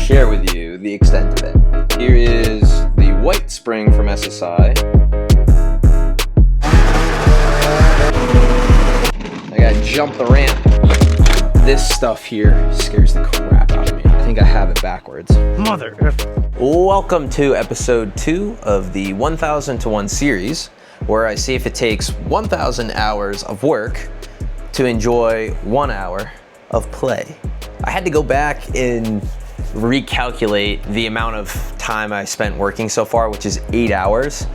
share with you the extent of it. Here is the white spring from SSI. I gotta jump the ramp. This stuff here scares the crap out of me. I think I have it backwards. Mother. Welcome to episode 2 of the 1000 to 1 series, where I see if it takes 1000 hours of work to enjoy 1 hour of play. I had to go back and recalculate the amount of time I spent working so far, which is 8 hours.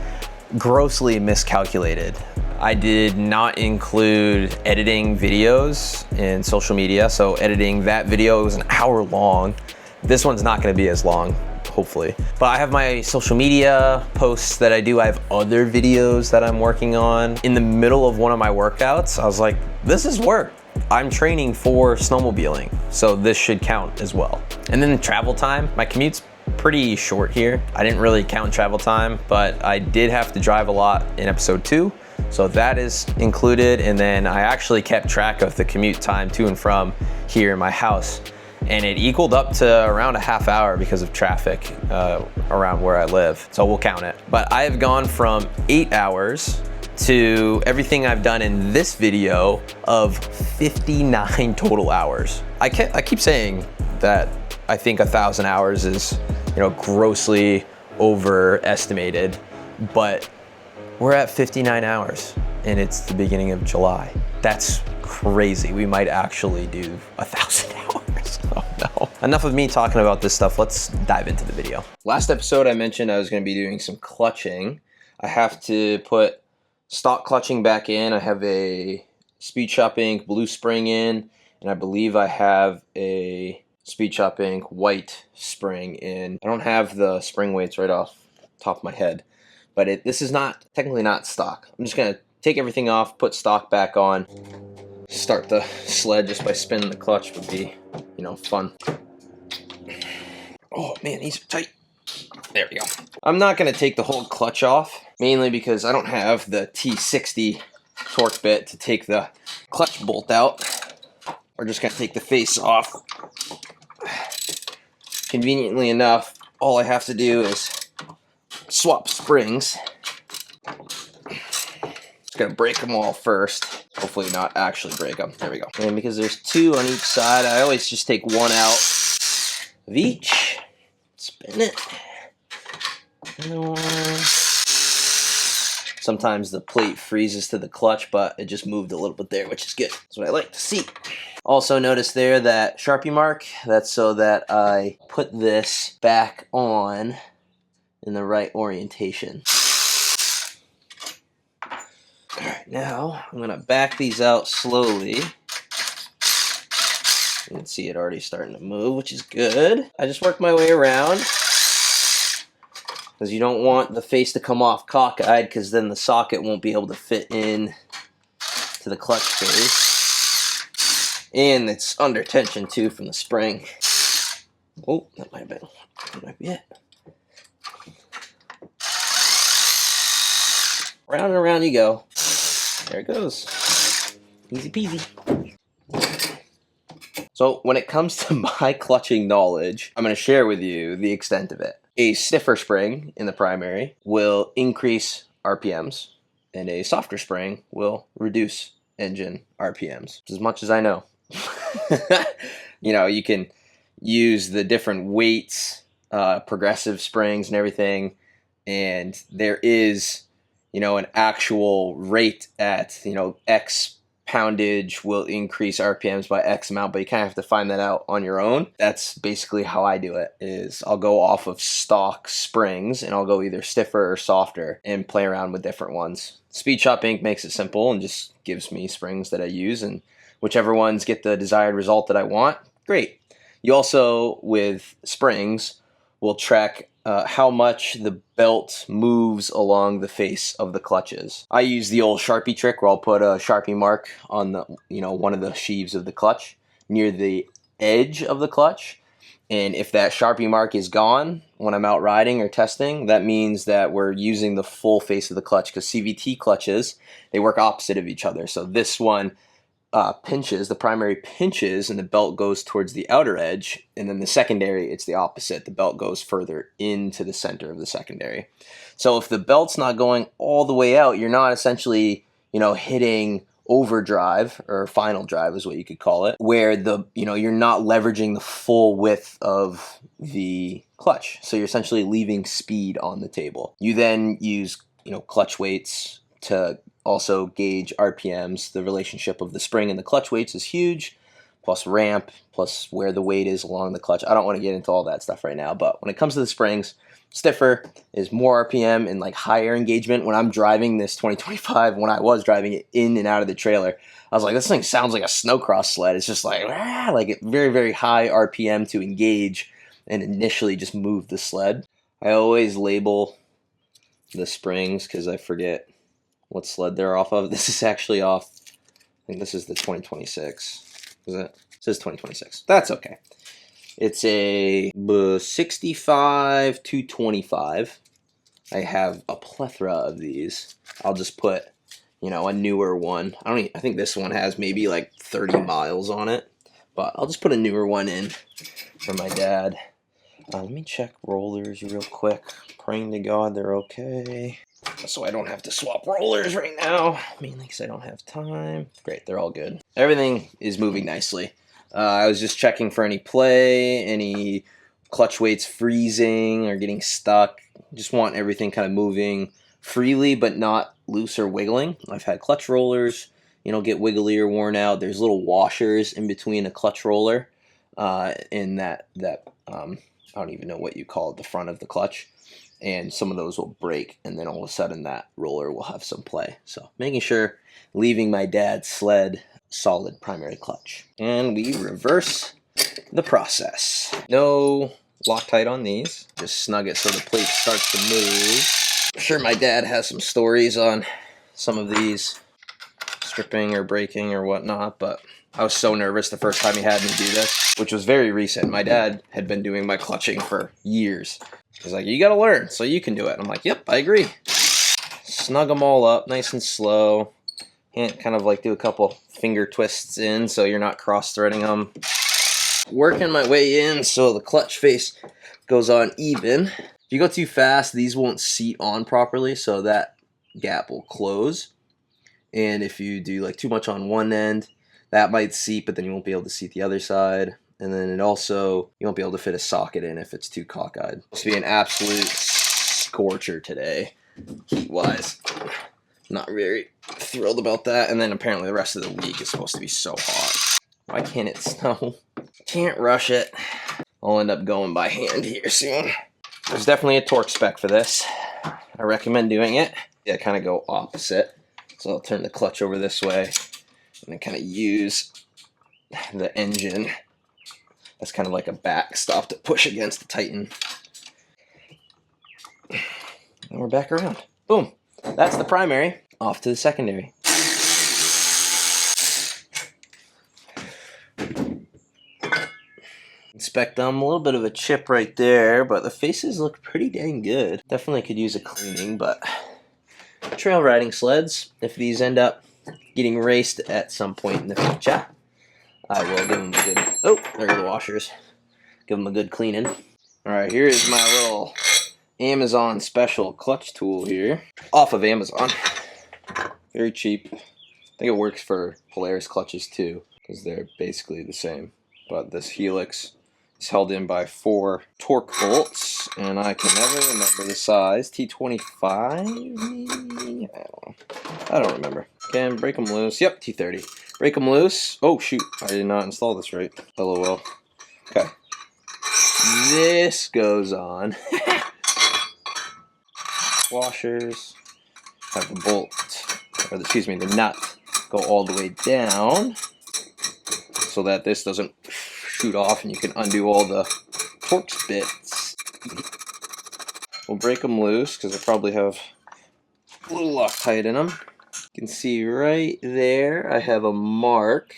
Grossly miscalculated. I did not include editing videos in social media, so editing that video was an hour long. This one's not gonna be as long, hopefully. But I have my social media posts that I do. I have other videos that I'm working on. In the middle of one of my workouts, I was like, this is work. I'm training for snowmobiling, so this should count as well. And then travel time, my commute's pretty short here. I didn't really count travel time, but I did have to drive a lot in episode 2. So that is included, and then I actually kept track of the commute time to and from here in my house, and it equaled up to around a half hour because of traffic around where I live, so we'll count it. But I have gone from 8 hours to everything I've done in this video of 59 total hours. I keep saying that I think 1,000 hours is, grossly overestimated, but we're at 59 hours and it's the beginning of July. That's crazy. We might actually do 1,000 hours. Oh no. Enough of me talking about this stuff. Let's dive into the video. Last episode I mentioned I was going to be doing some clutching. I have to put stock clutching back in. I have a Speed Shop Inc. blue spring in, and I believe I have a Speed Shop Inc. white spring in. I don't have the spring weights right off the top of my head, but this is technically not stock. I'm just gonna take everything off, put stock back on, start the sled just by spinning the clutch would be, fun. Oh man, these are tight. There we go. I'm not gonna take the whole clutch off, mainly because I don't have the T60 torque bit to take the clutch bolt out. We're just gonna take the face off. Conveniently enough, all I have to do is swap springs. Just gonna break them all first. Hopefully not actually break them. There we go. And because there's 2 on each side, I always just take one out of each. Spin it. Another one. Sometimes the plate freezes to the clutch, but it just moved a little bit there, which is good. That's what I like to see. Also notice there that Sharpie mark. That's so that I put this back on in the right orientation. Alright, now I'm gonna back these out slowly. You can see it already starting to move, which is good. I just work my way around, because you don't want the face to come off cockeyed, because then the socket won't be able to fit in to the clutch face. And it's under tension too from the spring. Oh, that might be it. Round and around you go. There it goes. Easy peasy. So when it comes to my clutching knowledge, I'm going to share with you the extent of it. A stiffer spring in the primary will increase RPMs, and a softer spring will reduce engine RPMs. As much as I know. You can use the different weights, progressive springs and everything, and there is an actual rate at X poundage will increase RPMs by X amount, but you kind of have to find that out on your own. That's basically how I do it. Is I'll go off of stock springs and I'll go either stiffer or softer and play around with different ones. Speed Shop Inc. makes it simple and just gives me springs that I use, and whichever ones get the desired result that I want, great. You also, with springs, will track how much the belt moves along the face of the clutches. I use the old Sharpie trick where I'll put a Sharpie mark on the, one of the sheaves of the clutch near the edge of the clutch. And if that Sharpie mark is gone when I'm out riding or testing, that means that we're using the full face of the clutch, because CVT clutches, they work opposite of each other. So this one pinches, the primary pinches, and the belt goes towards the outer edge, and then the secondary, it's the opposite. The belt goes further into the center of the secondary. So if the belt's not going all the way out, you're not essentially, hitting overdrive, or final drive is what you could call it, where you're not leveraging the full width of the clutch. So you're essentially leaving speed on the table. You then use, clutch weights to also gauge RPMs. The relationship of the spring and the clutch weights is huge, plus ramp, plus where the weight is along the clutch. I don't want to get into all that stuff right now, but when it comes to the springs, stiffer is more RPM and like higher engagement. When I'm driving this 2025, when I was driving it in and out of the trailer, I was like, this thing sounds like a snowcross sled. It's just like very, very high RPM to engage and initially just move the sled. I always label the springs because I forget what sled they're off of. This is actually off, I think this is the 2026. Is it? It says 2026. That's okay. It's a 65 225. I have a plethora of these. I'll just put, a newer one. I think this one has maybe like 30 miles on it, but I'll just put a newer one in for my dad. Let me check rollers real quick. Praying to God they're okay. So I don't have to swap rollers right now, mainly because I don't have time. Great, they're all good. Everything is moving nicely. I was just checking for any play, any clutch weights freezing or getting stuck. Just want everything kind of moving freely, but not loose or wiggling. I've had clutch rollers, get wiggly or worn out. There's little washers in between a clutch roller, in that I don't even know what you call it, the front of the clutch. And some of those will break, and then all of a sudden that roller will have some play. So making sure, leaving my dad's sled solid primary clutch. And we reverse the process. No Loctite on these. Just snug it so the plate starts to move. I'm sure my dad has some stories on some of these stripping or breaking or whatnot, but I was so nervous the first time he had me do this, which was very recent. My dad had been doing my clutching for years. He's like, you gotta learn so you can do it. I'm like, yep, I agree. Snug them all up nice and slow. And kind of like do a couple finger twists in so you're not cross-threading them. Working my way in so the clutch face goes on even. If you go too fast, these won't seat on properly, so that gap will close. And if you do like too much on one end, that might seat, but then you won't be able to seat the other side. And then you won't be able to fit a socket in if it's too cockeyed. It's supposed to be an absolute scorcher today, heat-wise. Not very thrilled about that. And then apparently the rest of the week is supposed to be so hot. Why can't it snow? Can't rush it. I'll end up going by hand here soon. There's definitely a torque spec for this. I recommend doing it. Yeah, kind of go opposite. So I'll turn the clutch over this way and then kind of use the engine as kind of like a backstop to push against to tighten. And we're back around. Boom. That's the primary. Off to the secondary. Inspect them. A little bit of a chip right there, but the faces look pretty dang good. Definitely could use a cleaning, but trail riding sleds, if these end up getting raced at some point in the future, I will give them a good, oh, there are the washers. Give them a good cleaning. Alright, here is my little Amazon special clutch tool here. Off of Amazon. Very cheap. I think it works for Polaris clutches too, because they're basically the same. But this helix is held in by 4 torque bolts, and I can never remember the size. T25? I don't remember. Can break them loose. Yep, T30. Break them loose. Oh shoot, I did not install this right. LOL. Okay. This goes on. Washers. Have the bolt, or excuse me, the nut go all the way down so that this doesn't shoot off and you can undo all the torque bits. We'll break them loose because they probably have a little Loctite in them. You can see right there I have a mark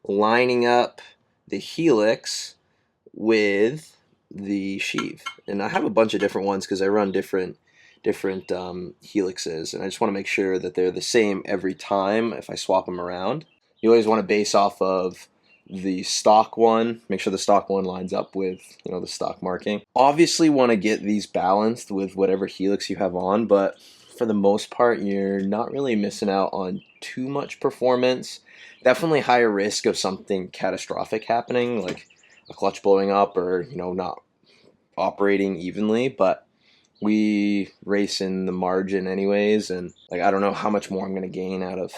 lining up the helix with the sheave. And I have a bunch of different ones because I run different helixes, and I just want to make sure that they're the same every time if I swap them around. You always want to base off of the stock one. Make sure the stock one lines up with, you know, the stock marking. Obviously want to get these balanced with whatever helix you have on, but for the most part, you're not really missing out on too much performance. Definitely higher risk of something catastrophic happening, like a clutch blowing up or, you know, not operating evenly, but we race in the margin anyways, and like I don't know how much more I'm going to gain out of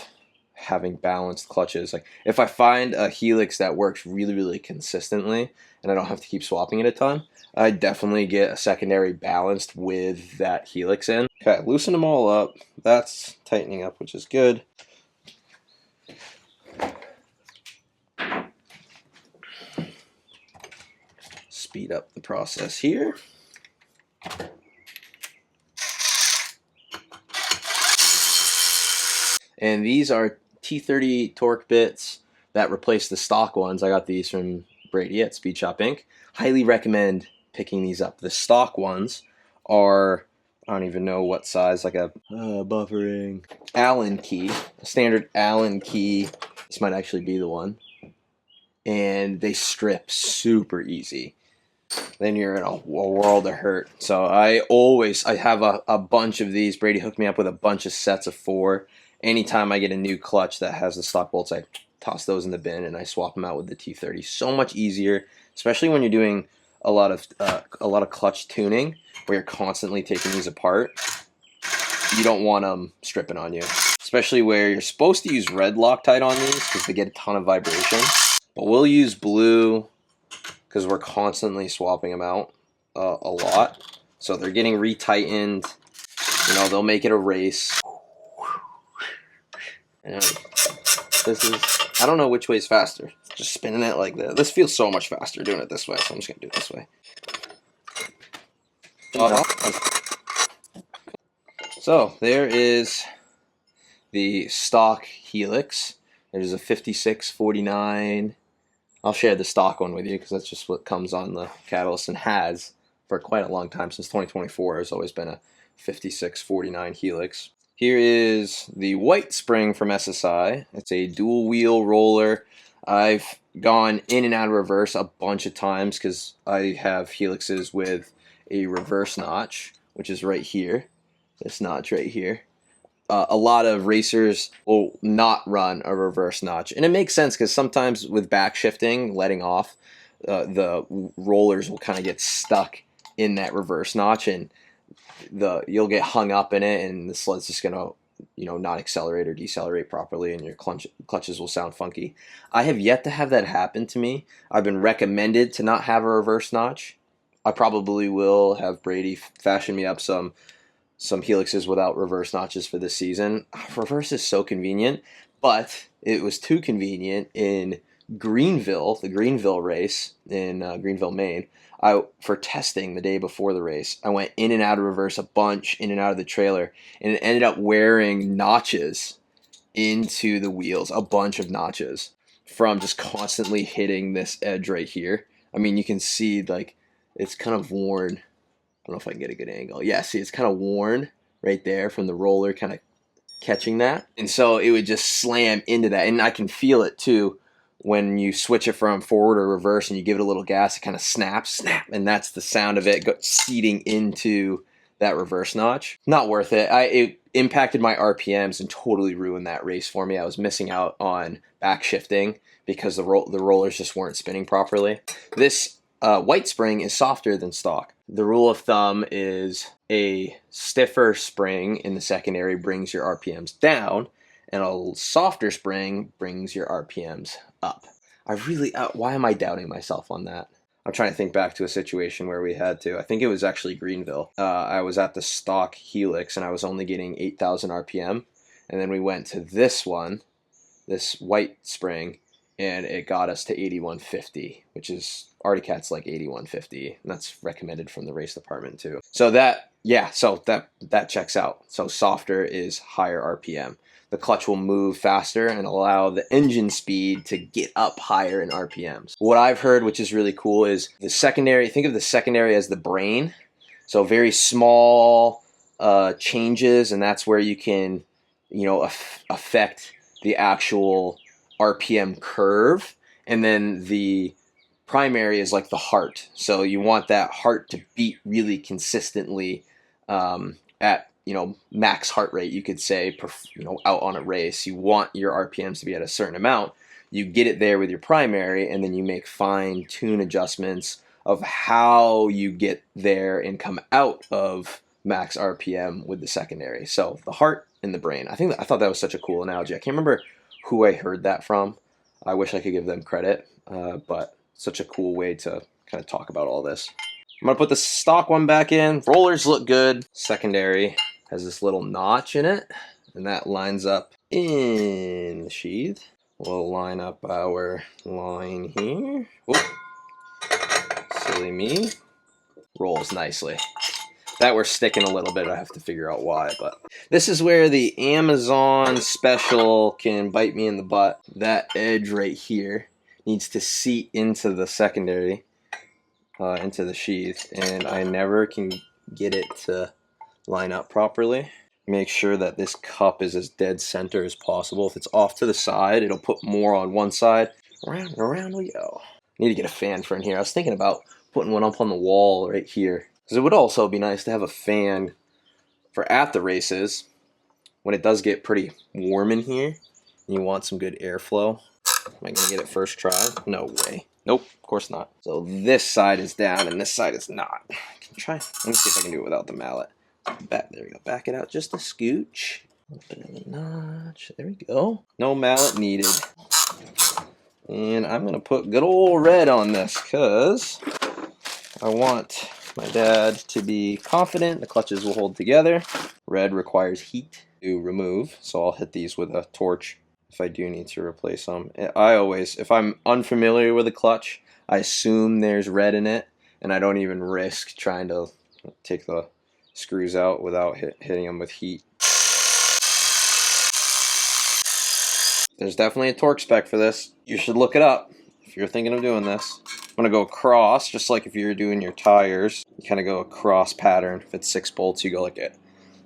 having balanced clutches. Like if I find a helix that works really consistently and I don't have to keep swapping it a ton, I definitely get a secondary balanced with that helix in. Okay, loosen them all up. That's tightening up, which is good. Speed up the process here. And these are T30 torque bits that replace the stock ones. I got these from Brady at Speed Shop Inc. Highly recommend picking these up. The stock ones are, I don't even know what size, like a buffering Allen key, a standard Allen key. This might actually be the one. And they strip super easy. Then you're in a world of hurt. So I have a bunch of these. Brady hooked me up with a bunch of sets of 4. Anytime I get a new clutch that has the stock bolts, I toss those in the bin and I swap them out with the T30. So much easier, especially when you're doing a lot of clutch tuning where you're constantly taking these apart. You don't want them stripping on you, especially where you're supposed to use red Loctite on these because they get a ton of vibration. But we'll use blue because we're constantly swapping them out a lot. So they're getting retightened. You know, they'll make it a race. And this is, I don't know which way is faster. Just spinning it like this. This feels so much faster doing it this way, so I'm just going to do it this way. So there is the stock helix. There's a 5649. I'll share the stock one with you because that's just what comes on the catalyst and has for quite a long time. Since 2024 has always been a 5649 helix. Here is the white spring from SSI. It's a dual wheel roller. I've gone in and out of reverse a bunch of times because I have helixes with a reverse notch, which is right here. This notch right here. A lot of racers will not run a reverse notch. And it makes sense because sometimes with back shifting, letting off, the rollers will kind of get stuck in that reverse notch and you'll get hung up in it and the sled's just going to, you know, not accelerate or decelerate properly and your clutches will sound funky. I have yet to have that happen to me. I've been recommended to not have a reverse notch. I probably will have Brady fashion me up some helixes without reverse notches for this season. Reverse is so convenient, but it was too convenient in Greenville, the Greenville race in Greenville, Maine. For testing the day before the race, I went in and out of reverse a bunch, in and out of the trailer, and it ended up wearing notches into the wheels, a bunch of notches from just constantly hitting this edge right here. I mean, you can see like it's kind of worn. I don't know if I can get a good angle. Yeah, see, it's kind of worn right there from the roller kind of catching that. And so it would just slam into that. And I can feel it too when you switch it from forward or reverse and you give it a little gas, it kind of snaps, snap. And that's the sound of it seeding into that reverse notch. Not worth it. It impacted my RPMs and totally ruined that race for me. I was missing out on back shifting because the rollers just weren't spinning properly. This white spring is softer than stock. The rule of thumb is a stiffer spring in the secondary brings your RPMs down, and a softer spring brings your RPMs up. Why am I doubting myself on that? I'm trying to think back to a situation where we had to. I think it was actually Greenville. I was at the stock helix, and I was only getting 8,000 RPM, and then we went to this one, this white spring, and it got us to 8150, which is Articat's like 8150, and that's recommended from the race department too. So that checks out. So softer is higher RPM. The clutch will move faster and allow the engine speed to get up higher in RPMs. What I've heard, which is really cool, is the secondary. Think of the secondary as the brain. So very small changes, and that's where you can, affect the actual RPM curve, and then the primary is like the heart. So you want that heart to beat really consistently at, you know, max heart rate, you could say, you know, out on a race. You want your RPMs to be at a certain amount. You get it there with your primary, and then you make fine tune adjustments of how you get there and come out of max RPM with the secondary. So the heart and the brain. I thought that was such a cool analogy. I can't remember who I heard that from. I wish I could give them credit, but such a cool way to kind of talk about all this. I'm gonna put the stock one back in. Rollers look good. Secondary has this little notch in it, and that lines up in the sheath. We'll line up our line here. Oh, silly me. Rolls nicely. That we're sticking a little bit. I have to figure out why, but this is where the Amazon special can bite me in the butt. That edge right here needs to seat into the secondary, into the sheath, and I never can get it to line up properly. Make sure that this cup is as dead center as possible. If it's off to the side, it'll put more on one side. Around and around we go. Need to get a fan for in here. I was thinking about putting one up on the wall right here, because it would also be nice to have a fan for at the races when it does get pretty warm in here and you want some good airflow. Am I gonna get it first try? No way. Nope, of course not. So this side is down and this side is not. I can try. Let me see if I can do it without the mallet. Back, there we go. Back it out just a scooch. A little bit of a notch. There we go. No mallet needed. And I'm gonna put good old red on this because I want my dad to be confident the clutches will hold together. Red requires heat to remove, so I'll hit these with a torch if I do need to replace them. I always, if I'm unfamiliar with a clutch, I assume there's red in it, and I don't even risk trying to take the screws out without hitting them with heat. There's definitely a torque spec for this. You should look it up if you're thinking of doing this. I'm gonna go across, just like if you're doing your tires. You kind of go across pattern. If it's 6 bolts, you go like it.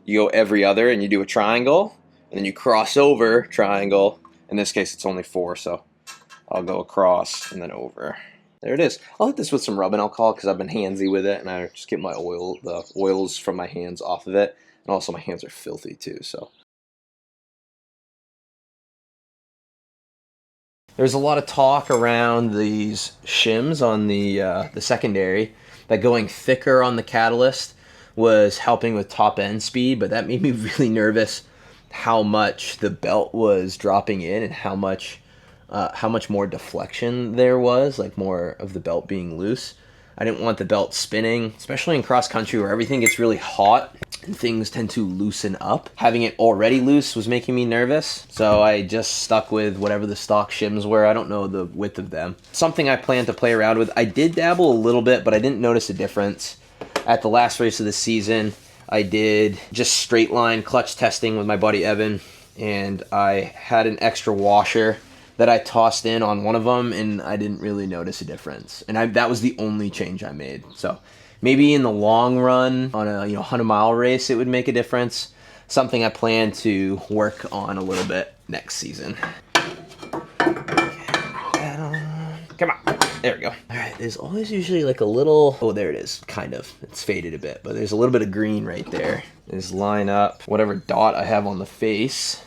You go every other, and you do a triangle, and then you cross over triangle. In this case, it's only 4, so I'll go across and then over. There it is. I'll hit this with some rubbing alcohol because I've been handsy with it, and I just get the oils from my hands off of it, and also my hands are filthy too. So there's a lot of talk around these shims on the secondary that going thicker on the catalyst was helping with top end speed, but that made me really nervous how much the belt was dropping in and how much more deflection there was, like more of the belt being loose. I didn't want the belt spinning, especially in cross country where everything gets really hot and things tend to loosen up. Having it already loose was making me nervous, so I just stuck with whatever the stock shims were. I don't know the width of them. Something I plan to play around with. I did dabble a little bit, but I didn't notice a difference. At the last race of the season, I did just straight line clutch testing with my buddy Evan, and I had an extra washer that I tossed in on one of them, and I didn't really notice a difference. And that was the only change I made. So maybe in the long run, on a 100-mile race, it would make a difference. Something I plan to work on a little bit next season. Come on. There we go. All right, there's always usually like a little... Oh, there it is. Kind of. It's faded a bit, but there's a little bit of green right there. Just line up whatever dot I have on the face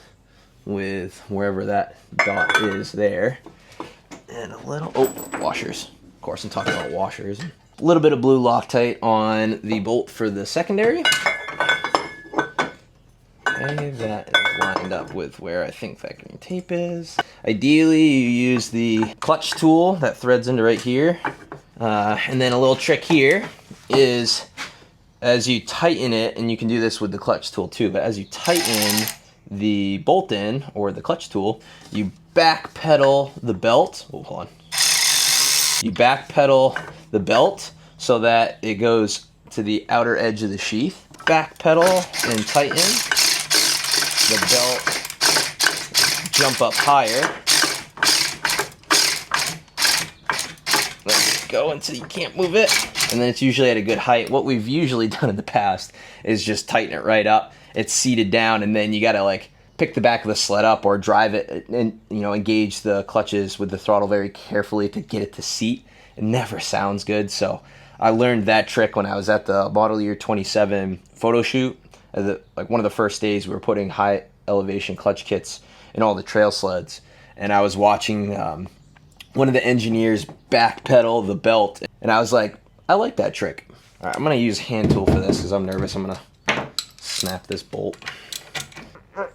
with wherever that dot is there. And a little... Oh, washers. Of course, I'm talking about washers. A little bit of blue Loctite on the bolt for the secondary. Okay, that is lined up with where I think that green tape is. Ideally, you use the clutch tool that threads into right here. And then a little trick here is as you tighten it, and you can do this with the clutch tool too, but as you tighten the bolt in, or the clutch tool, you back pedal the belt. Oh, hold on. You back pedal the belt so that it goes to the outer edge of the sheath. Back pedal and tighten. The belt jump up higher. Let it go until you can't move it. And then it's usually at a good height. What we've usually done in the past is just tighten it right up. It's seated down, and then you gotta like pick the back of the sled up or drive it and, you know, engage the clutches with the throttle very carefully to get it to seat. It never sounds good. So I learned that trick when I was at the Model Year 27 photo shoot. Like one of the first days we were putting high elevation clutch kits in all the trail sleds. And I was watching one of the engineers backpedal the belt. And I was like, I like that trick. All right, I'm going to use hand tool for this because I'm nervous. I'm going to snap this bolt.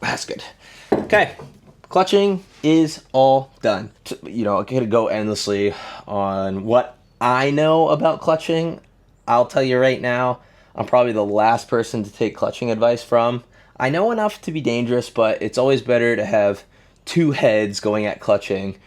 That's good. Okay, clutching is all done. You know, I could go endlessly on what I know about clutching. I'll tell you right now, I'm probably the last person to take clutching advice from. I know enough to be dangerous, but it's always better to have two heads going at clutching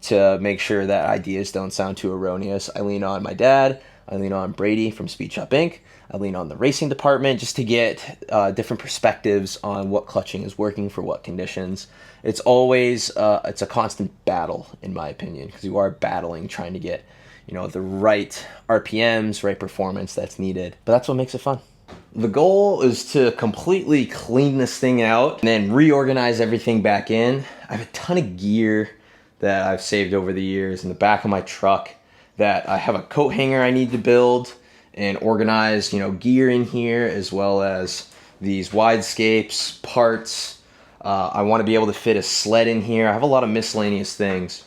to make sure that ideas don't sound too erroneous. I lean on my dad. I lean on Brady from Speed Shop Inc. I lean on the racing department just to get different perspectives on what clutching is working for what conditions. It's always, it's a constant battle, in my opinion, because you are battling trying to get, you know, the right RPMs, right performance that's needed. But that's what makes it fun. The goal is to completely clean this thing out and then reorganize everything back in. I have a ton of gear that I've saved over the years in the back of my truck that I have a coat hanger I need to build and organize, you know, gear in here, as well as these widescapes, parts. I want to be able to fit a sled in here. I have a lot of miscellaneous things.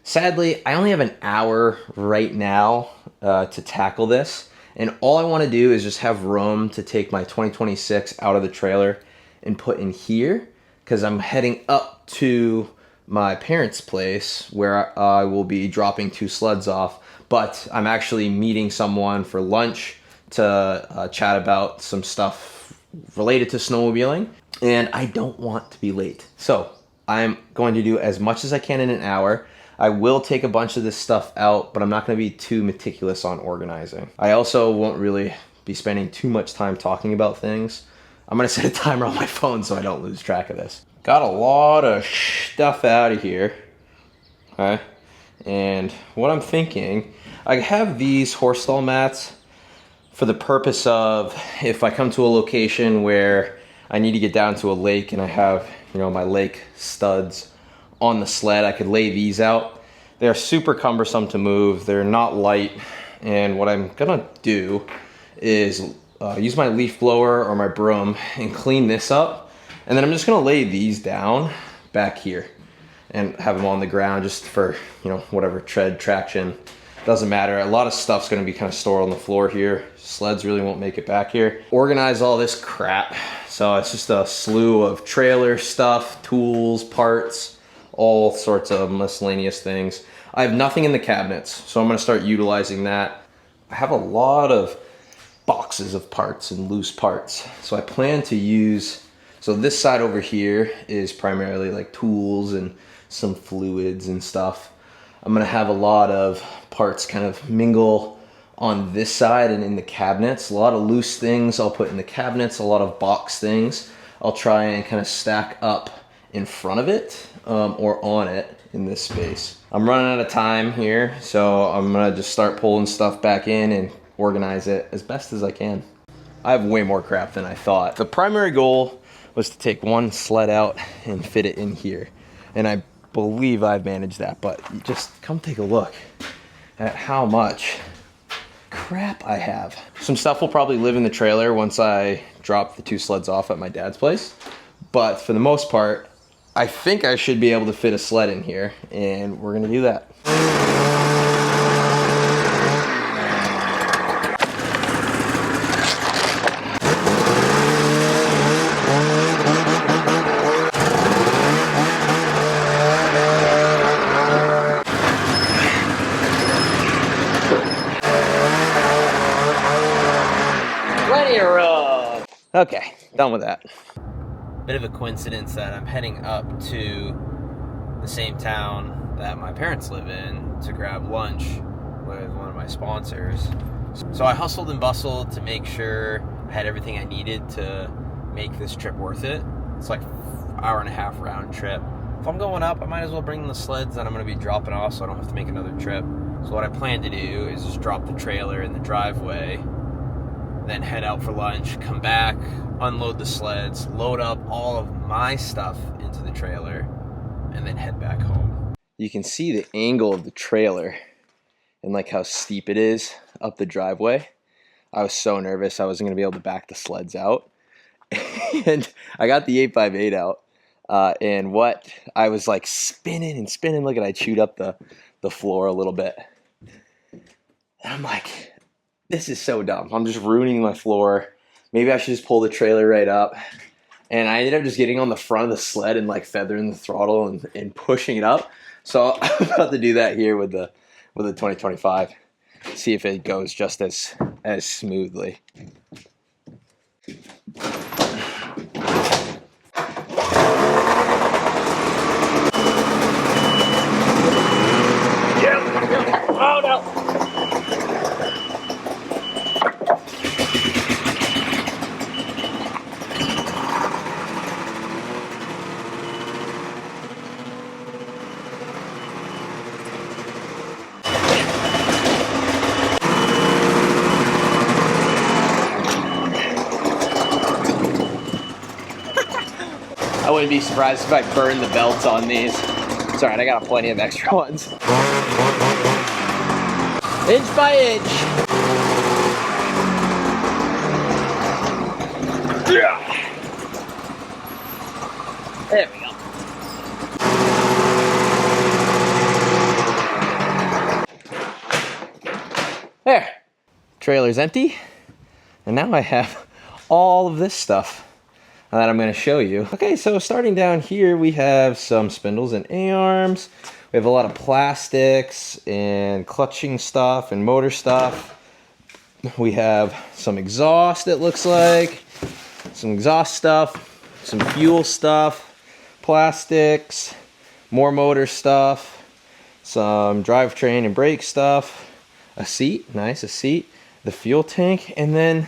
Sadly, I only have an hour right now to tackle this. And all I want to do is just have room to take my 2026 out of the trailer and put in here, because I'm heading up to my parents' place where I will be dropping 2 sleds off. But I'm actually meeting someone for lunch to chat about some stuff related to snowmobiling, and I don't want to be late. So I'm going to do as much as I can in an hour. I will take a bunch of this stuff out, but I'm not going to be too meticulous on organizing. I also won't really be spending too much time talking about things. I'm going to set a timer on my phone so I don't lose track of this. Got a lot of stuff out of here. Okay. And what I'm thinking, I have these horse stall mats for the purpose of if I come to a location where I need to get down to a lake and I have, you know, my lake studs on the sled, I could lay these out. They're super cumbersome to move. They're not light. And what I'm gonna do is use my leaf blower or my broom and clean this up. And then I'm just gonna lay these down back here and have them on the ground just for, you know, whatever tread traction. Doesn't matter. A lot of stuff's gonna be kind of stored on the floor here. Sleds really won't make it back here. Organize all this crap. So it's just a slew of trailer stuff, tools, parts, all sorts of miscellaneous things. I have nothing in the cabinets, so I'm gonna start utilizing that. I have a lot of boxes of parts and loose parts. So I plan to use, so this side over here is primarily like tools and some fluids and stuff. I'm gonna have a lot of parts kind of mingle on this side and in the cabinets. A lot of loose things I'll put in the cabinets, a lot of box things I'll try and kind of stack up in front of it or on it in this space. I'm running out of time here, so I'm gonna just start pulling stuff back in and organize it as best as I can. I have way more crap than I thought. The primary goal was to take one sled out and fit it in here. And I believe I've managed that, but just come take a look at how much crap I have. Some stuff will probably live in the trailer once I drop the 2 sleds off at my dad's place. But for the most part, I think I should be able to fit a sled in here, and we're gonna do that. Plenty of room. Okay, done with that. Bit of a coincidence that I'm heading up to the same town that my parents live in to grab lunch with one of my sponsors. So I hustled and bustled to make sure I had everything I needed to make this trip worth it. It's like an hour-and-a-half round trip. If I'm going up, I might as well bring the sleds that I'm going to be dropping off so I don't have to make another trip. So what I plan to do is just drop the trailer in the driveway, then head out for lunch, come back, unload the sleds, load up all of my stuff into the trailer, and then head back home. You can see the angle of the trailer and like how steep it is up the driveway. I was so nervous I wasn't gonna be able to back the sleds out. And I got the 8x8 out, and what I was like spinning and spinning. Look at, I chewed up the floor a little bit. And I'm like, this is so dumb. I'm just ruining my floor. Maybe I should just pull the trailer right up. And I ended up just getting on the front of the sled and like feathering the throttle and pushing it up. So I'm about to do that here with the 2025. See if it goes just as smoothly. Oh no! I wouldn't be surprised if I burned the belts on these. It's alright, I got plenty of extra ones. Inch by inch. There we go. There. Trailer's empty. And now I have all of this stuff that I'm going to show you. Okay, so starting down here, we have some spindles and A-arms. We have a lot of plastics and clutching stuff and motor stuff. We have some exhaust, it looks like. Some exhaust stuff, some fuel stuff, plastics, more motor stuff, some drivetrain and brake stuff, a seat, nice, a seat, the fuel tank, and then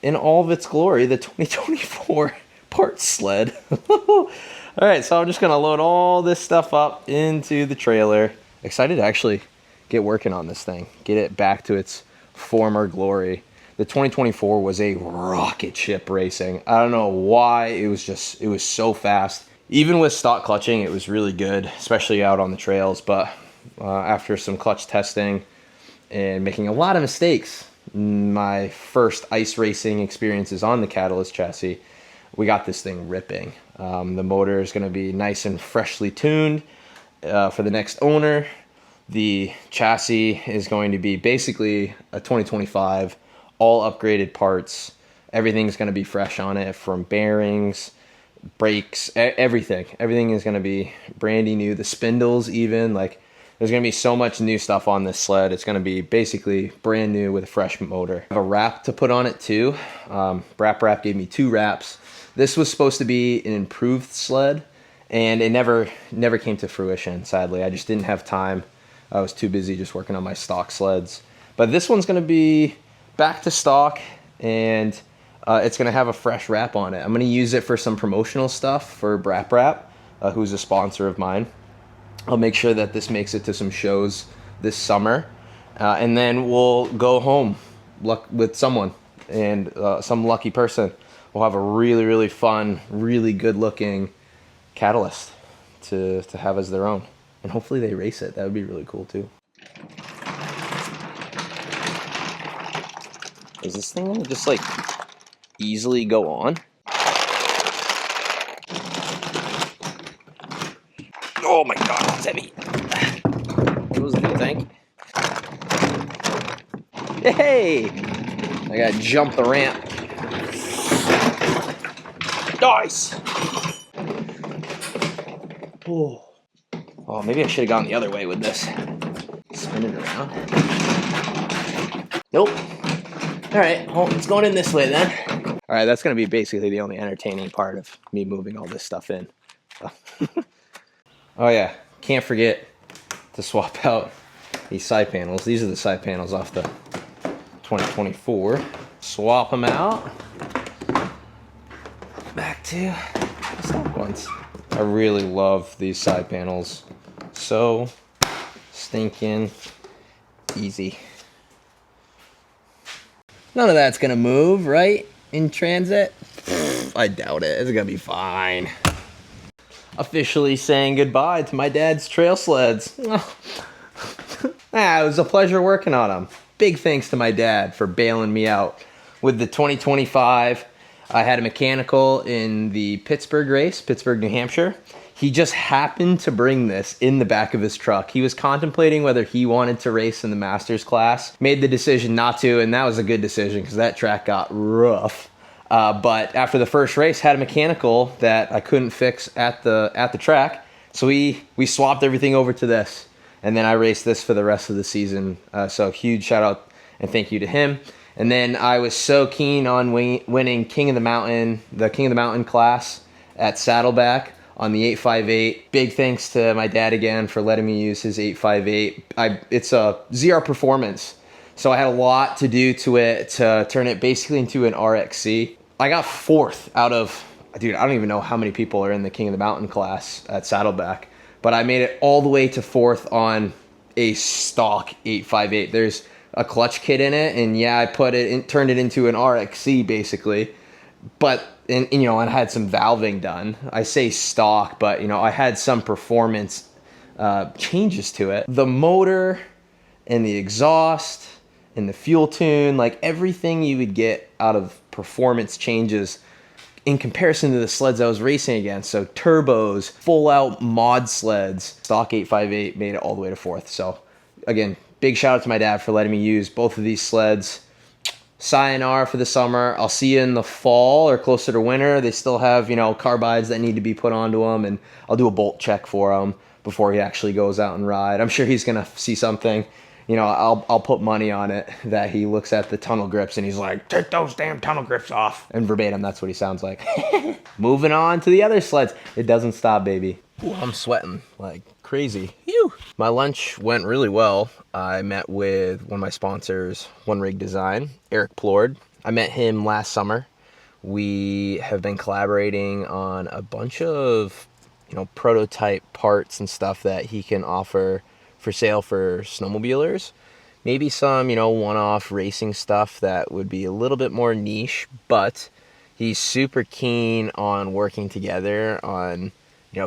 in all of its glory, the 2024 parts sled. All right, so I'm just gonna load all this stuff up into the trailer. Excited to actually get working on this thing, get it back to its former glory. The 2024 was a rocket ship racing. I don't know why, it was so fast. Even with stock clutching, it was really good, especially out on the trails. But after some clutch testing and making a lot of mistakes, my first ice racing experiences on the Catalyst chassis, we got this thing ripping. The motor is going to be nice and freshly tuned for the next owner. The chassis is going to be basically a 2025, all upgraded parts. Everything's going to be fresh on it, from bearings, brakes, everything. Everything is going to be brandy new. The spindles even, like, there's going to be so much new stuff on this sled. It's going to be basically brand new with a fresh motor. I have a wrap to put on it too. Wrap gave me 2 wraps. This was supposed to be an improved sled, and it never came to fruition, sadly. I just didn't have time. I was too busy just working on my stock sleds. But this one's going to be back to stock, and it's going to have a fresh wrap on it. I'm going to use it for some promotional stuff for Wrap, who's a sponsor of mine. I'll make sure that this makes it to some shows this summer, and then we'll go home with someone, and some lucky person will have a really, really fun, really good looking Catalyst to have as their own. And hopefully they race it. That would be really cool too. Is this thing gonna just like easily go on? Oh my god, it's heavy. What was the fuel tank? Hey! I gotta jump the ramp. Nice! Oh, maybe I should have gone the other way with this. Spin it around. Nope. Alright, well, it's going in this way then. Alright, that's going to be basically the only entertaining part of me moving all this stuff in. Oh yeah, can't forget to swap out these side panels. These are the side panels off the 2024. Swap them out. Back to the stock ones. I really love these side panels. So stinking easy. None of that's gonna move, right? In transit. I doubt it. It's gonna be fine. Officially saying goodbye to my dad's trail sleds. It was a pleasure working on them. Big thanks to my dad for bailing me out with the 2025. I had a mechanical in the Pittsburgh race, Pittsburgh, New Hampshire. He just happened to bring this in the back of his truck. He was contemplating whether he wanted to race in the Masters class. Made the decision not to, and that was a good decision because that track got rough. But after the first race, had a mechanical that I couldn't fix at the track. So we swapped everything over to this. And then I raced this for the rest of the season. So huge shout out and thank you to him. And then I was so keen on winning the King of the Mountain class at Saddleback on the 858. Big thanks to my dad again for letting me use his 858. It's a ZR Performance. So I had a lot to do to it to turn it basically into an RXC. I got fourth out of, dude, I don't even know how many people are in the King of the Mountain class at Saddleback, but I made it all the way to fourth on a stock 858. There's a clutch kit in it, and yeah, I turned it into an RXC basically, but and I had some valving done. I say stock, but I had some performance changes to it. The motor and the exhaust and the fuel tune, like everything you would get out of performance changes in comparison to the sleds I was racing against. So turbos, full out mod sleds, stock 858 made it all the way to fourth. So again, big shout out to my dad for letting me use both of these sleds. Sayonara for the summer. I'll see you in the fall or closer to winter. They still have, carbides that need to be put onto them, and I'll do a bolt check for him before he actually goes out and ride. I'm sure he's going to see something. I'll put money on it that he looks at the tunnel grips and he's like, take those damn tunnel grips off. And verbatim, that's what he sounds like. Moving on to the other sleds. It doesn't stop, baby. Ooh, I'm sweating like crazy. Phew. My lunch went really well. I met with one of my sponsors, One Rig Design, Eric Plord. I met him last summer. We have been collaborating on a bunch of, prototype parts and stuff that he can offer for sale for snowmobilers. Maybe some, one-off racing stuff that would be a little bit more niche, but he's super keen on working together on,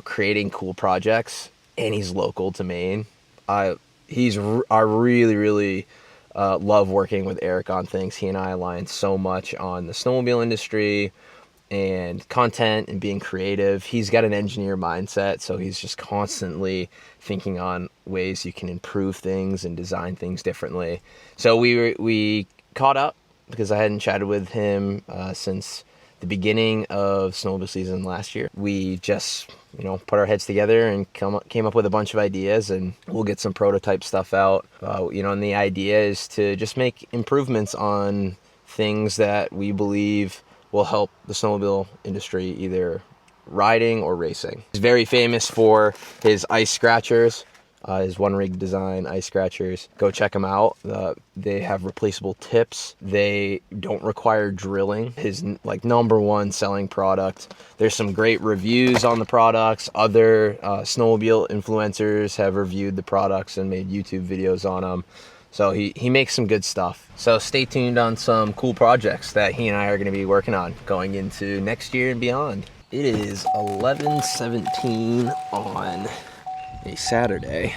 creating cool projects, and he's local to Maine. I really, really love working with Eric on things. He and I align so much on the snowmobile industry and content and being creative. He's got an engineer mindset, so he's just constantly thinking on ways you can improve things and design things differently. So we caught up because I hadn't chatted with him since the beginning of snowmobile season last year. We just put our heads together and came up with a bunch of ideas, and we'll get some prototype stuff out. And the idea is to just make improvements on things that we believe will help the snowmobile industry, either riding or racing. He's very famous for his ice scratchers, his One Rig Design ice scratchers. Go check them out. They have replaceable tips. They don't require drilling. His number one selling product. There's some great reviews on the products. Other snowmobile influencers have reviewed the products and made YouTube videos on them. So he makes some good stuff. So stay tuned on some cool projects that he and I are going to be working on going into next year and beyond. It is 11:17 on a Saturday,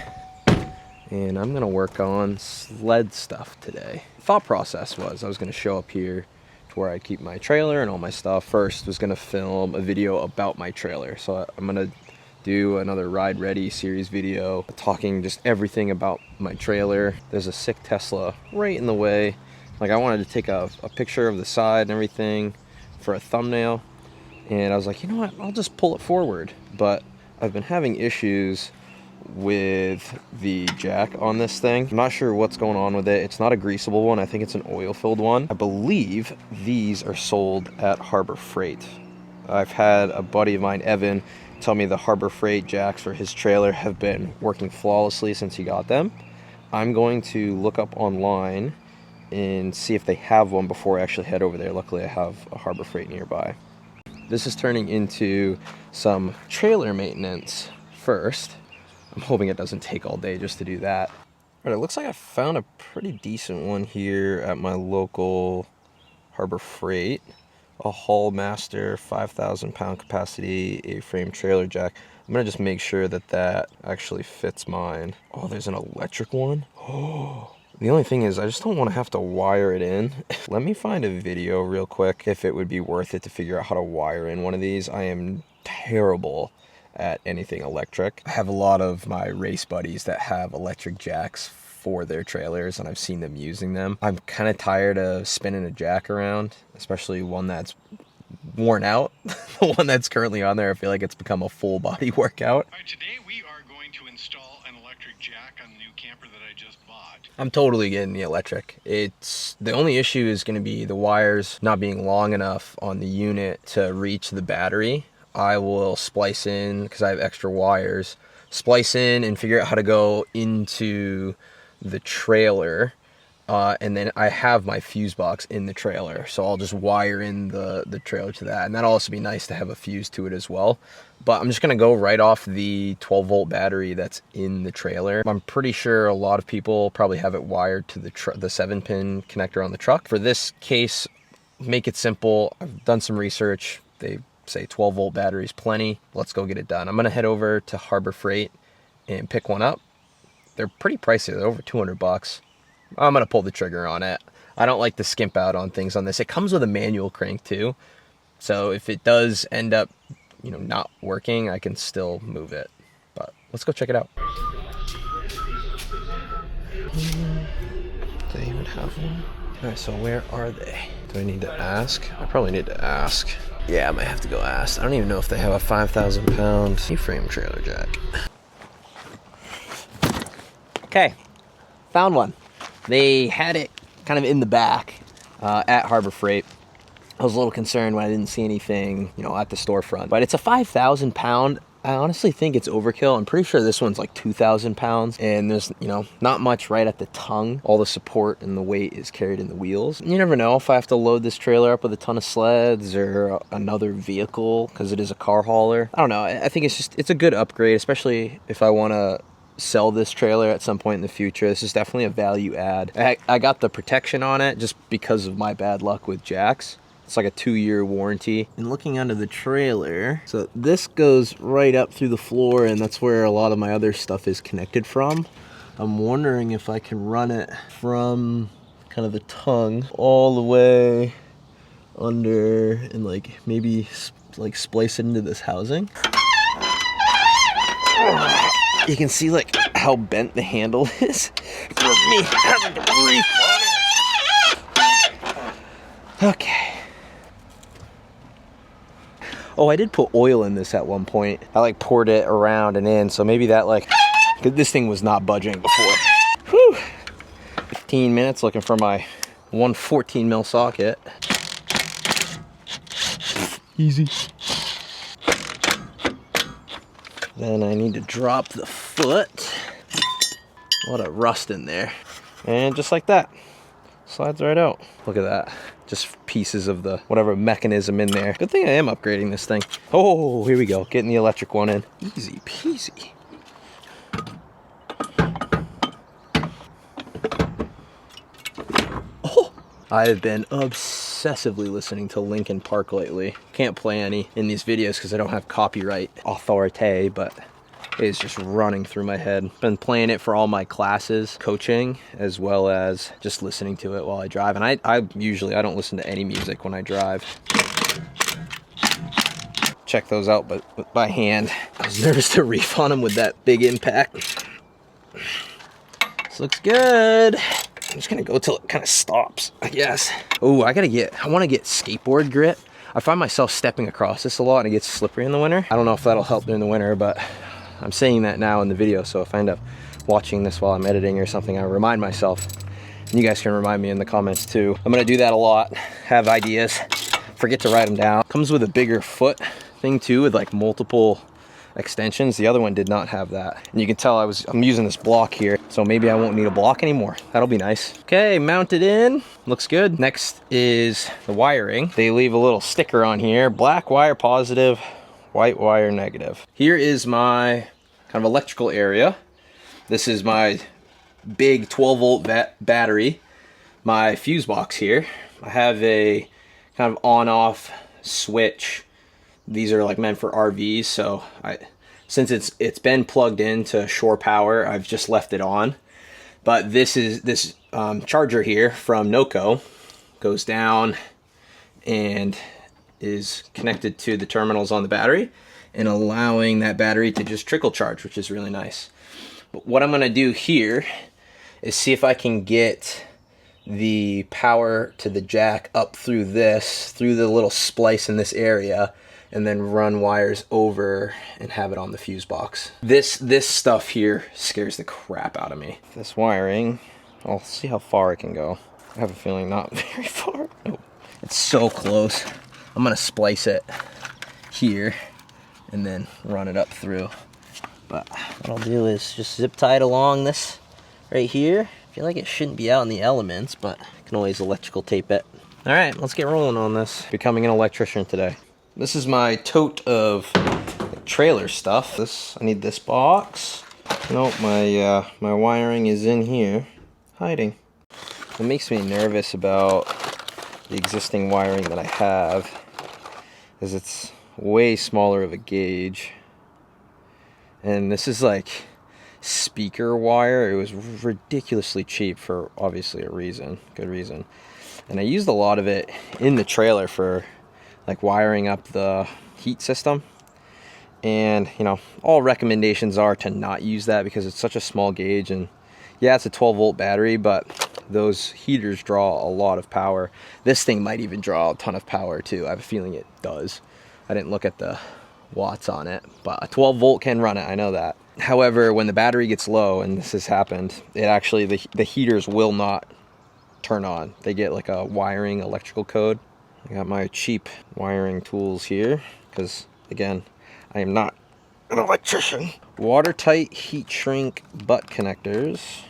and I'm going to work on sled stuff today. Thought process was I was going to show up here to where I keep my trailer and all my stuff. First was going to film a video about my trailer. So I'm going to do another Ride Ready series video talking just everything about my trailer. There's a sick Tesla right in the way. I wanted to take a picture of the side and everything for a thumbnail, and I was like, you know what, I'll just pull it forward. But I've been having issues with the jack on this thing. I'm not sure what's going on with it. It's not a greasable one. I think it's an oil-filled one. I believe these are sold at Harbor Freight. I've had a buddy of mine, Evan, tell me the Harbor Freight jacks for his trailer have been working flawlessly since he got them. I'm going to look up online and see if they have one before I actually head over there. Luckily, I have a Harbor Freight nearby. This is turning into some trailer maintenance first. I'm hoping it doesn't take all day just to do that. All right, it looks like I found a pretty decent one here at my local Harbor Freight. a Hall Master 5,000 pound capacity A-frame trailer jack. I'm gonna just make sure that that actually fits mine. Oh, there's an electric one. Oh, the only thing is I just don't want to have to wire it in. Let me find a video real quick if it would be worth it to figure out how to wire in one of these. I am terrible at anything electric. I have a lot of my race buddies that have electric jacks for their trailers, and I've seen them using them. I'm kind of tired of spinning a jack around, especially one that's worn out. The one that's currently on there, I feel like it's become a full body workout. All right, today we are going to install an electric jack on the new camper that I just bought. I'm totally getting the electric. It's the only issue is going to be the wires not being long enough on the unit to reach the battery. I will splice in, because I have extra wires, splice in and figure out how to go into the trailer, and then I have my fuse box in the trailer, so I'll just wire in the trailer to that, and that'll also be nice to have a fuse to it as well. But I'm just gonna go right off the 12-volt battery that's in the trailer. I'm pretty sure a lot of people probably have it wired to the 7-pin connector on the truck. For this case, make it simple. I've done some research. They say 12-volt battery is plenty. Let's go get it done. I'm gonna head over to Harbor Freight and pick one up. They're pretty pricey. They're over 200 bucks. I'm gonna pull the trigger on it. I don't like to skimp out on things on this. It comes with a manual crank too, so if it does end up, you know, not working, I can still move it. But let's go check it out. Do they even have one? All right, so where are they? Do I need to ask? I probably need to ask. Yeah, I might have to go ask. I don't even know if they have a 5,000 pound E-frame trailer jack. Okay, found one. They had it kind of in the back at Harbor Freight. I was a little concerned when I didn't see anything, you know, at the storefront. But it's a 5,000 pound. I honestly think it's overkill. I'm pretty sure this one's like 2,000 pounds. And there's, you know, not much right at the tongue. All the support and the weight is carried in the wheels. You never know if I have to load this trailer up with a ton of sleds or another vehicle, because it is a car hauler. I don't know. I think it's a good upgrade, especially if I want to sell this trailer at some point in the future. This is definitely a value add. I got the protection on it just because of my bad luck with jacks. It's like a 2-year warranty. And looking under the trailer, so this goes right up through the floor, and that's where a lot of my other stuff is connected from. I'm wondering if I can run it from kind of the tongue all the way under and like maybe like splice it into this housing. You can see like how bent the handle is for me having to reef on it. Okay. Oh, I did put oil in this at one point. I like poured it around and in, so maybe that like, cause this thing was not budging before. Whew. 15 minutes looking for my 114 mil socket. Easy. Then I need to drop the foot. A lot of rust in there. And just like that, slides right out. Look at that. Just pieces of the whatever mechanism in there. Good thing I am upgrading this thing. Oh, here we go. Getting the electric one in. Easy peasy. Oh, I've been obsessively listening to Linkin Park lately. Can't play any in these videos because I don't have copyright authority, but it is just running through my head. Been playing it for all my classes, coaching, as well as just listening to it while I drive. And I usually don't listen to any music when I drive. Check those out, but by hand. I was nervous to reef on them with that big impact. This looks good. I'm just gonna go till it kind of stops, I guess. Oh, I wanna get skateboard grip. I find myself stepping across this a lot and it gets slippery in the winter. I don't know if that'll help during the winter, but I'm saying that now in the video, so if I end up watching this while I'm editing or something, I remind myself. And you guys can remind me in the comments too. I'm gonna do that a lot, have ideas, forget to write them down. Comes with a bigger foot thing too, with like multiple extensions. The other one did not have that. And you can tell I'm using this block here, so maybe I won't need a block anymore. That'll be nice. Okay, mounted in, looks good. Next is the wiring. They leave a little sticker on here, black wire positive, white wire negative. Here is my kind of electrical area. This is my big 12-volt battery, my fuse box here. I have a kind kind of on-off switch. These are like meant for RVs, so since it's been plugged into shore power, I've just left it on. But this charger here from Noco goes down and is connected to the terminals on the battery and allowing that battery to just trickle charge, which is really nice. But what I'm going to do here is see if I can get the power to the jack up through the little splice in this area, and then run wires over and have it on the fuse box. This stuff here scares the crap out of me. This wiring, I'll see how far it can go. I have a feeling not very far. Oh, it's so close. I'm gonna splice it here and then run it up through. But what I'll do is just zip tie it along this right here. I feel like it shouldn't be out in the elements, but I can always electrical tape it. All right, let's get rolling on this. Becoming an electrician today. This is my tote of trailer stuff. I need this box. Nope, my wiring is in here, hiding. What makes me nervous about the existing wiring that I have is it's way smaller of a gauge. And this is like speaker wire. It was ridiculously cheap for obviously a reason, good reason. And I used a lot of it in the trailer for like wiring up the heat system. And you know, all recommendations are to not use that because it's such a small gauge, and yeah, it's a 12-volt battery, but those heaters draw a lot of power. This thing might even draw a ton of power too. I have a feeling it does. I didn't look at the watts on it, but a 12-volt can run it, I know that. However, when the battery gets low, and this has happened, it actually, the heaters will not turn on. They get like a wiring electrical code. I got my cheap wiring tools here because, again, I am not an electrician. Watertight heat shrink butt connectors.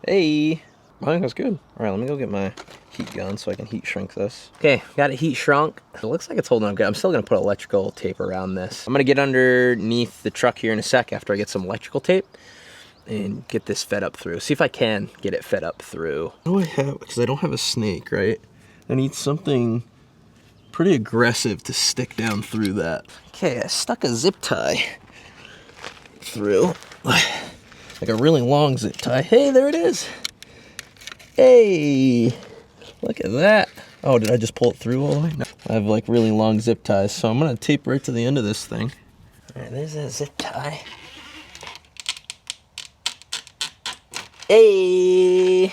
Hey, I think that's good. All right, let me go get my heat gun so I can heat shrink this. Okay, got it heat shrunk. It looks like it's holding up good. I'm still gonna put electrical tape around this. I'm gonna get underneath the truck here in a sec after I get some electrical tape and get this fed up through. See if I can get it fed up through. What do I have? Because I don't have a snake, right? I need something pretty aggressive to stick down through that. Okay, I stuck a zip tie through. Like a really long zip tie. Hey, there it is. Hey, look at that. Oh, did I just pull it through all the way? No. I have like really long zip ties, so I'm gonna tape right to the end of this thing. All right, there's that zip tie. Hey,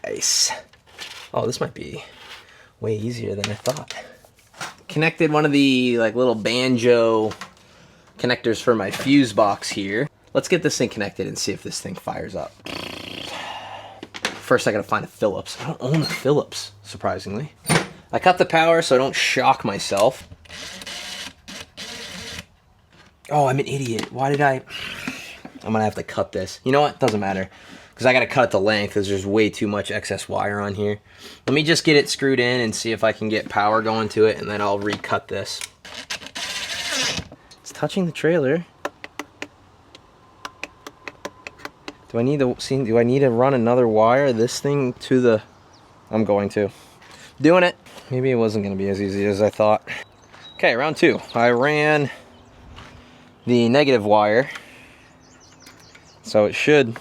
nice. Oh, this might be way easier than I thought. Connected one of the like little banjo connectors for my fuse box here. Let's get this thing connected and see if this thing fires up. First, I gotta find a Phillips. I don't own a Phillips, surprisingly. I cut the power so I don't shock myself. Oh, I'm an idiot. Why did I? I'm gonna have to cut this. You know what? Doesn't matter. Because I gotta cut it to length because there's way too much excess wire on here. Let me just get it screwed in and see if I can get power going to it, and then I'll recut this. It's touching the trailer. Do I need to run another wire this thing to the... I'm going to. Doing it. Maybe it wasn't going to be as easy as I thought. Okay, round two. I ran the negative wire. So it should...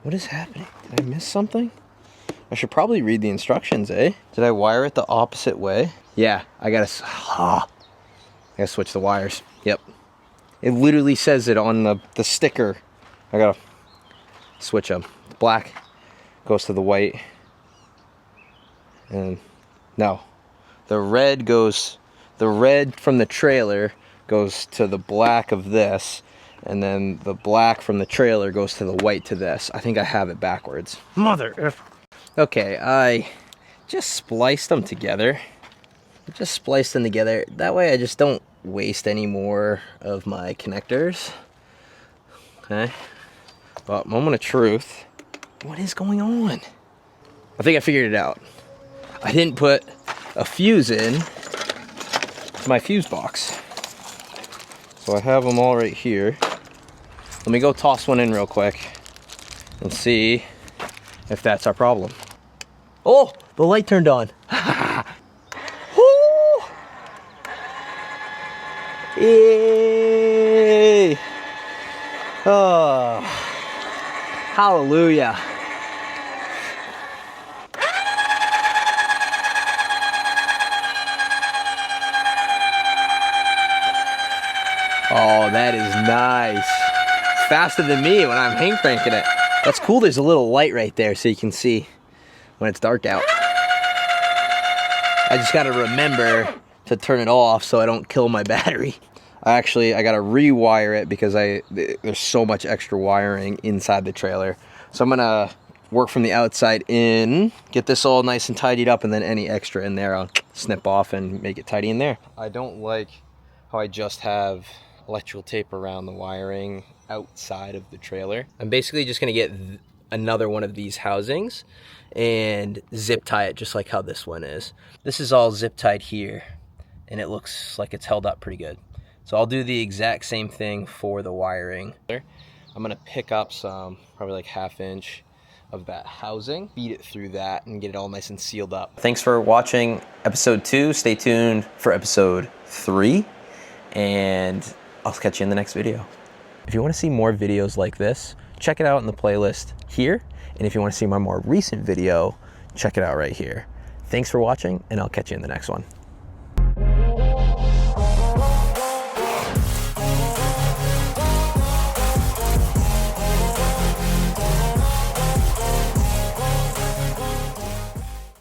What is happening? Did I miss something? I should probably read the instructions, eh? Did I wire it the opposite way? Yeah, I gotta switch the wires. Yep. It literally says it on the sticker. I gotta switch them. The black goes to the white. And no. The red from the trailer goes to the black of this. And then the black from the trailer goes to the white to this. I think I have it backwards. Mother F. Okay, I just spliced them together. That way I just don't waste any more of my connectors. Okay. But moment of truth. What is going on? I think I figured it out. I didn't put a fuse in my fuse box. So I have them all right here. Let me go toss one in real quick and see if that's our problem. Oh, the light turned on. Woo! Yay! Oh, hallelujah. Oh, that is nice. It's faster than me when I'm hand cranking it. That's cool. There's a little light right there so you can see when it's dark out. I just got to remember to turn it off so I don't kill my battery. I got to rewire it because there's so much extra wiring inside the trailer. So I'm going to work from the outside in, get this all nice and tidied up, and then any extra in there I'll snip off and make it tidy in there. I don't like how I just have electrical tape around the wiring outside of the trailer. I'm basically just gonna get another one of these housings and zip tie it just like how this one is. This is all zip tied here and it looks like it's held up pretty good. So I'll do the exact same thing for the wiring. I'm gonna pick up some, probably like 1/2 inch of that housing, feed it through that and get it all nice and sealed up. Thanks for watching episode 2. Stay tuned for episode 3 and I'll catch you in the next video. If you want to see more videos like this, check it out in the playlist here. And if you want to see my more recent video, check it out right here. Thanks for watching, and I'll catch you in the next one.